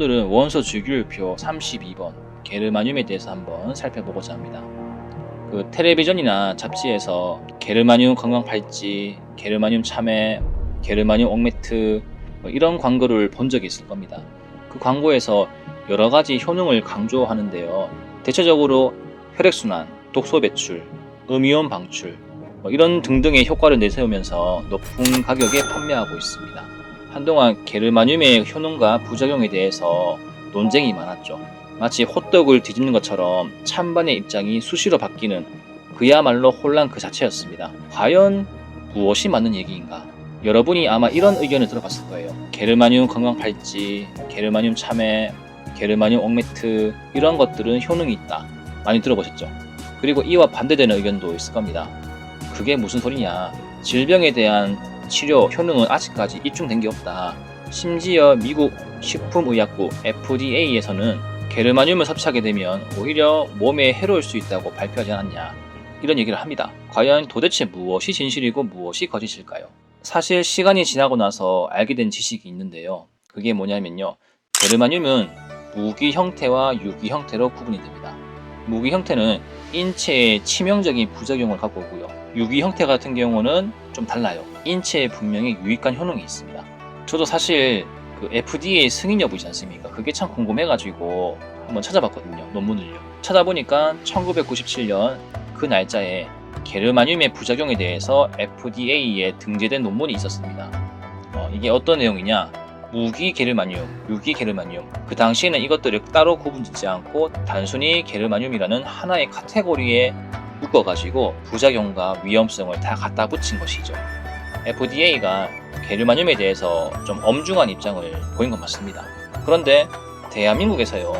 오늘은 원소 주기율표 32번 게르마늄에 대해서 한번 살펴보고자 합니다. 그 텔레비전이나 잡지에서 게르마늄 건강팔찌, 게르마늄 참외, 게르마늄 옥매트 이런 광고를 본 적이 있을 겁니다. 그 광고에서 여러 가지 효능을 강조하는데요. 대체적으로 혈액순환, 독소 배출, 음이온 방출 이런 등등의 효과를 내세우면서 높은 가격에 판매하고 있습니다. 한동안 게르마늄의 효능과 부작용에 대해서 논쟁이 많았죠. 마치 호떡을 뒤집는 것처럼 찬반의 입장이 수시로 바뀌는 그야말로 혼란 그 자체였습니다. 과연 무엇이 맞는 얘기인가? 여러분이 아마 이런 의견을 들어봤을 거예요. 게르마늄 건강팔찌, 게르마늄 참외, 게르마늄 옥매트 이런 것들은 효능이 있다. 많이 들어보셨죠? 그리고 이와 반대되는 의견도 있을 겁니다. 그게 무슨 소리냐? 질병에 대한 치료 효능은 아직까지 입증된 게 없다. 심지어 미국 식품의약부 FDA에서는 게르마늄을 섭취하게 되면 오히려 몸에 해로울 수 있다고 발표하지 않았냐. 이런 얘기를 합니다. 과연 도대체 무엇이 진실이고 무엇이 거짓일까요? 사실 시간이 지나고 나서 알게 된 지식이 있는데요. 그게 뭐냐면요. 게르마늄은 무기 형태와 유기 형태로 구분이 됩니다. 무기 형태는 인체에 치명적인 부작용을 갖고 오고요. 유기 형태 같은 경우는 좀 달라요. 인체에 분명히 유익한 효능이 있습니다. 저도 사실 그 FDA 승인 여부이지 않습니까? 그게 참 궁금해가지고 한번 찾아봤거든요. 논문을요. 찾아보니까 1997년 그 날짜에 게르마늄의 부작용에 대해서 FDA에 등재된 논문이 있었습니다. 이게 어떤 내용이냐? 무기 게르마늄, 유기 게르마늄. 그 당시에는 이것들을 따로 구분짓지 않고 단순히 게르마늄이라는 하나의 카테고리에 묶어가지고 부작용과 위험성을 다 갖다 붙인 것이죠. FDA가 게르마늄에 대해서 좀 엄중한 입장을 보인 건 맞습니다. 그런데 대한민국에서요,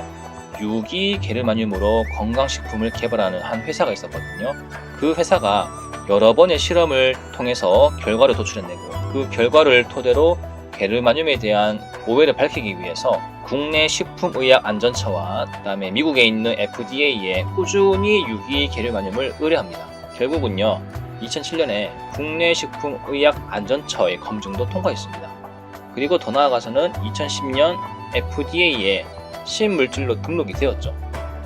유기 게르마늄으로 건강식품을 개발하는 한 회사가 있었거든요. 그 회사가 여러 번의 실험을 통해서 결과를 도출해내고 그 결과를 토대로 게르마늄에 대한 오해를 밝히기 위해서 국내 식품의약안전처와 그다음에 미국에 있는 FDA에 꾸준히 유기 게르마늄을 의뢰합니다. 결국은요, 2007년에 국내 식품의약안전처의 검증도 통과했습니다. 그리고 더 나아가서는 2010년 FDA에 신물질로 등록이 되었죠.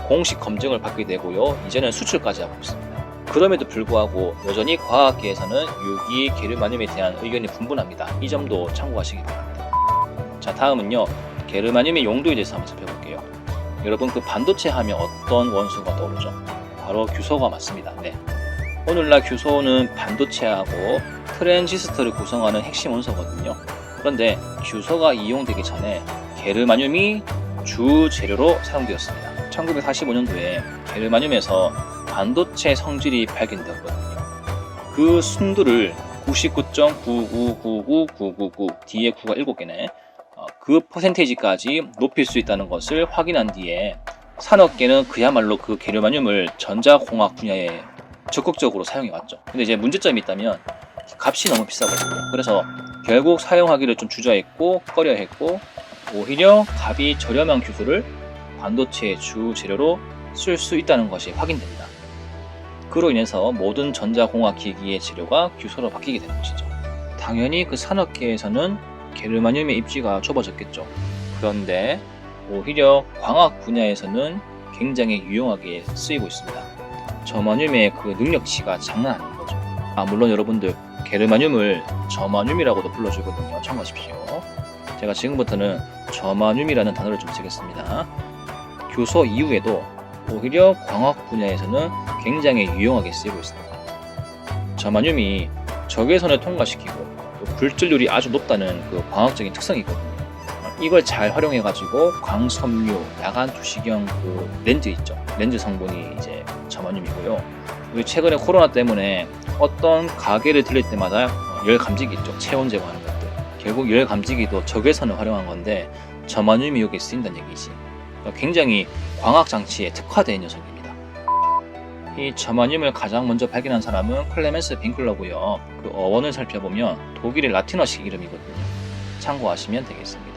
공식 검증을 받게 되고요. 이제는 수출까지 하고 있습니다. 그럼에도 불구하고 여전히 과학계에서는 유기 게르마늄에 대한 의견이 분분합니다. 이 점도 참고하시기 바랍니다. 자, 다음은요. 게르마늄의 용도에 대해서 한번 살펴볼게요. 여러분, 그 반도체 하면 어떤 원소가 떠오르죠? 바로 규소가 맞습니다. 네. 오늘날 규소는 반도체하고 트랜지스터를 구성하는 핵심 원소거든요. 그런데 규소가 이용되기 전에 게르마늄이 주 재료로 사용되었습니다. 1945년도에 게르마늄에서 반도체 성질이 발견되었거든요. 그 순도를 99.9999999 뒤에 9가 7개네. 그 퍼센테이지까지 높일 수 있다는 것을 확인한 뒤에 산업계는 그야말로 그 게르마늄을 전자공학 분야에 적극적으로 사용해 왔죠. 근데 이제 문제점이 있다면 값이 너무 비싸거든요. 그래서 결국 사용하기를 좀 주저했고 꺼려 했고 오히려 값이 저렴한 규소를 반도체의 주 재료로 쓸 수 있다는 것이 확인됩니다. 그로 인해서 모든 전자공학 기기의 재료가 규소로 바뀌게 되는 것이죠. 당연히 그 산업계에서는 게르마늄의 입지가 좁아졌겠죠. 그런데 오히려 광학 분야에서는 굉장히 유용하게 쓰이고 있습니다. 저마늄의 그 능력치가 장난 아닌 거죠. 물론 여러분들 게르마늄을 저마늄이라고도 불러주거든요. 참고하십시오. 제가 지금부터는 저마늄이라는 단어를 좀 쓰겠습니다. 규소 이후에도 오히려 광학 분야에서는 굉장히 유용하게 쓰이고 있습니다. 저마늄이 적외선을 통과시키고 굴절률이 아주 높다는 그 광학적인 특성이 있거든요. 이걸 잘 활용해가지고 광섬유, 야간 투시경 그 렌즈 있죠. 렌즈 성분이 이제 저마늄이고요. 우리 최근에 코로나 때문에 어떤 가게를 들릴 때마다 열 감지기 있죠. 체온 제거하는 것들. 결국 열 감지기도 적외선을 활용한 건데 저마늄이 여기에 쓰인다는 얘기지. 그러니까 굉장히 광학 장치에 특화된 녀석입니다. 이 저마늄을 가장 먼저 발견한 사람은 클레멘스 빈클러고요. 그 어원을 살펴보면 독일의 라틴어식 이름이거든요. 참고하시면 되겠습니다.